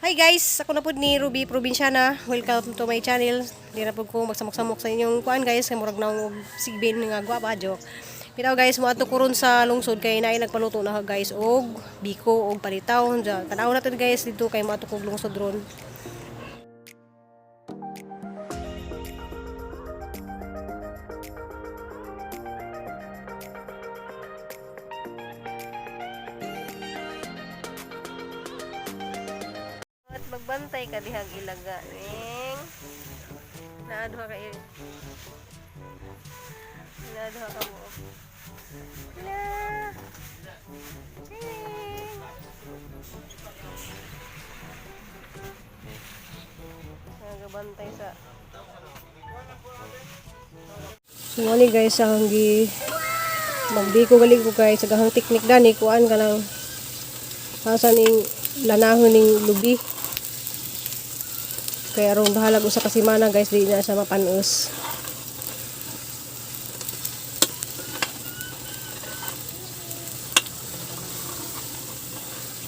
Hi guys, ako na po ni Ruby Provinciana. Welcome to my channel. Di na po ko magsamok-samok sa inyong kuan guys, kay murag na og sigbin nga gwapa joke. Pero guys, mo ato ko ron sa lungsod kay naay nagpaluto na guys og biko og palitaw. Tanaw natin guys dito kay mo ato kog lungsod ron. Magbantay ka dihang ilaga ning naadha ka naadha ka mo la nagabantay sa so ani guys ang gi magbiko galing ko guys sa gahang teknik dani kuan ka lang hasan ning lanahon ning lubi. Kaya arong bahalag usa ka semana guys, di na siya mapanos.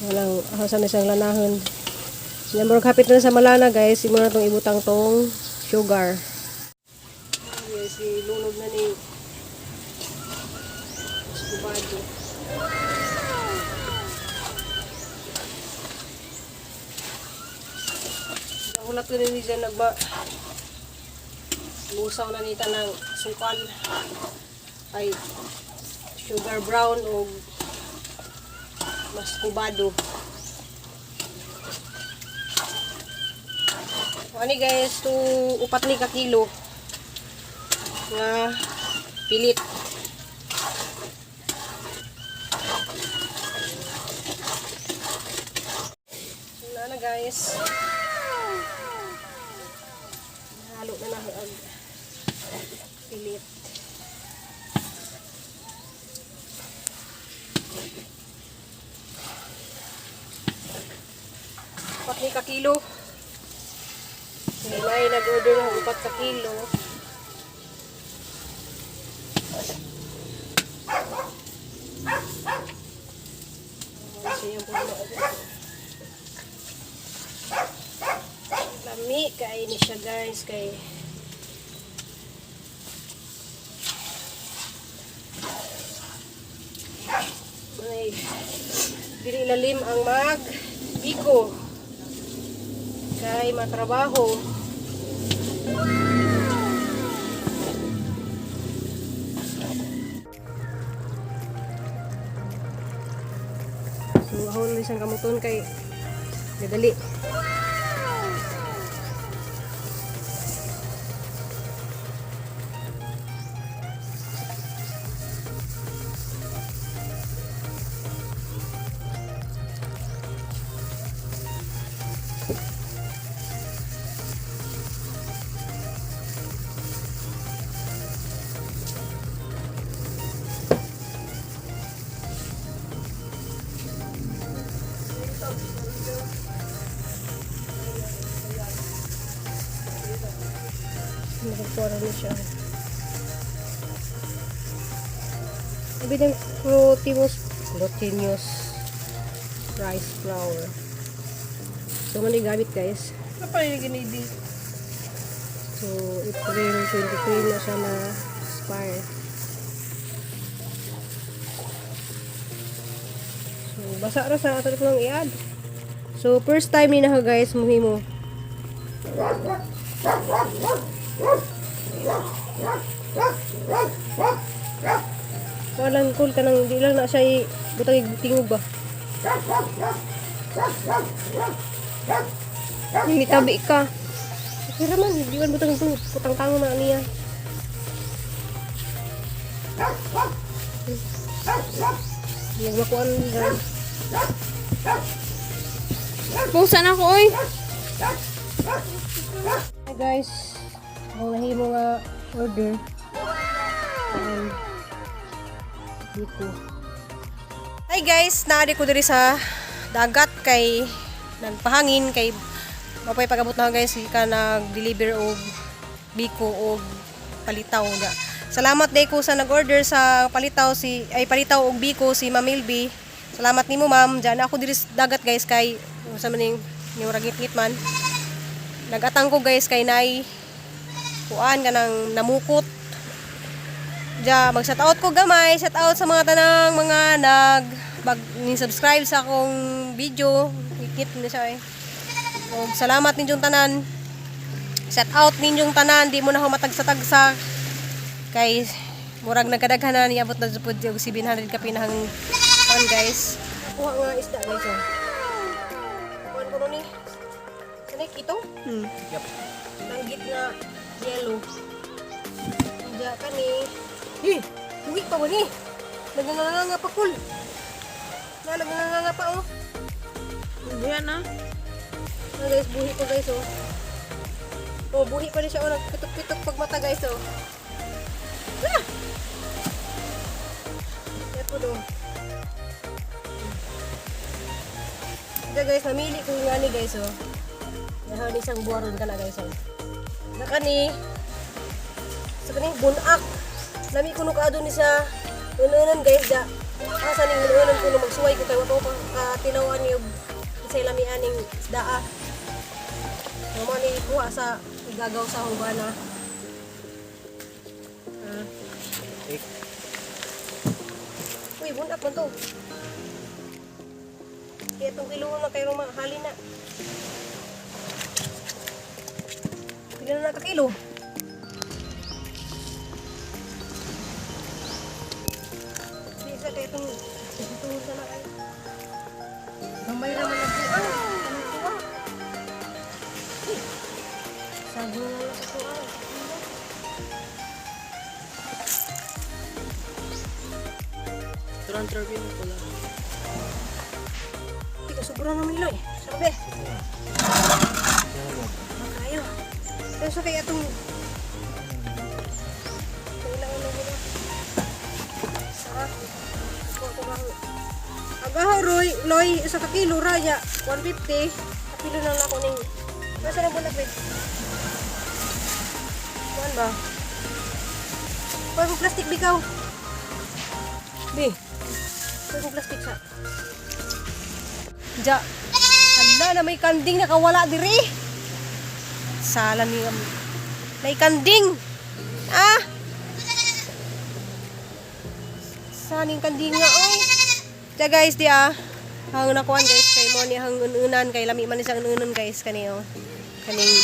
Walang ahasan na siyang lanahon. Sinamurag hapit na sa malana guys, imo na itong ibutang tong sugar. Yes, ilunod na ni Escobado. Ulat ko din dyan busaw na nita ng sukal ay sugar brown o mas kubado. Ano guys, to upat ni ka kilo nga pilit. Ano guys, halo na lang ang pilit. Upat ni ka kilo. May nag-order ng upat ka kilo. Lami kay ni siya guys kay ay dili lalim ang biko kay matrabaho. So ahon ni siyang kamuton kay gadali. Nagpura na siya. Sabi ng glutinous rice flour. So, man gamit guys. Ano pa yung ginidi? So, April 23 na siya na expire. So, basa na sa atin ko lang i-add. So, first time ni na guys, muhimo. Walang cool ka nang di lang na siya butang tingog ba? Hindi tabi ka. Kira man, di man butang tingog. Putang tango na niya. Nagmakuan guys. Busan ako oy. Hi guys. Ang nahimo nga order. Dito. Hi guys, naadi ko diri sa dagat kay nagpahangin kay mapay pag-abot na guys ka nag-deliver og biko og palitaw da. Salamat day ko sa nag-order sa palitaw palitaw og biko si Ma'am Milby. Salamat nimo ma'am. Diyan ako diri sa dagat guys kay sa maning Yung ragit-git man. Nagatang ko guys kay nay kuan ka nang namukot. Ja, mag-shout out ko gamay. Shout out sa mga tanang mga subscribe sa akong video. Hikit na siya eh. O, salamat ninyong tanan. Shout out ninyong tanan. Di mo na ako matagsa-tagsa. Kay murag nagkadaghanan niabot na jud og 700 ka pinahang kuan guys. Kuha nga isda guys oh. Kuan ko ni. Kanik ito? Yep. Langgit na yellow. Diya ka ni. Buhi pa ba ni? Naganganga pa kul. Naganganga pa oh. Buyan na. Guys, buhi ko guys oh. Oh, buhi pa rin siya oh. Nagpitok-pitok pag mata guys oh. Ah! Yan po do. Diya guys, namili ko nga ni guys oh. Nahan isang buwaron ka na guys oh. Nakani. Sa kaning bunak. Lami ko nukado ni sa ununan guys da. Asa ning ununan ko magsuway ko kay wato pa tinawan niyo sa lami aning daa. Mama ni kuha sa igagaw sa hubana. Uy, bunak man to. Kaya itong kilo na kayo halin na. Pila na kakilo. Bisa kayo itong tutulong sa na kayo. Gamay naman na po. Anong tuwa? Sabi na lang sa tuwa. Interview mo pala. Hindi ka sobrang namilo eh. Sabi. Makayo. Pero sa kaya itong kailangan na gano'n. Sarap. Agahaw Loy, isa ka kilo raya, 150. Kapilo lang ako ning. Nasa na bulak wait. Kuan ba? Kuan mo plastic bikaw. Bi. Kuan mo plastic sa. Ja. Hala na may kanding nakawala diri. Sala ni may kanding. Ah. Saning kanding nga oy. Ja guys di ah. Hang nakuan guys kay mo ni hang ununan kay lami man isang ununan guys kaniyo. Kaning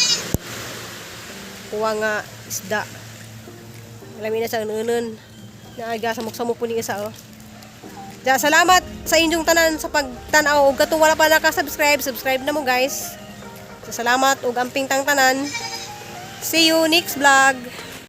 kuha nga isda. Lami na sa ununan. Naaga samok-samok po ni isa oh. Ja, salamat sa inyong tanan sa pagtanaw ug katong wala pa naka-subscribe, subscribe na mo guys. Salamat ug amping tang tanan. See you next vlog.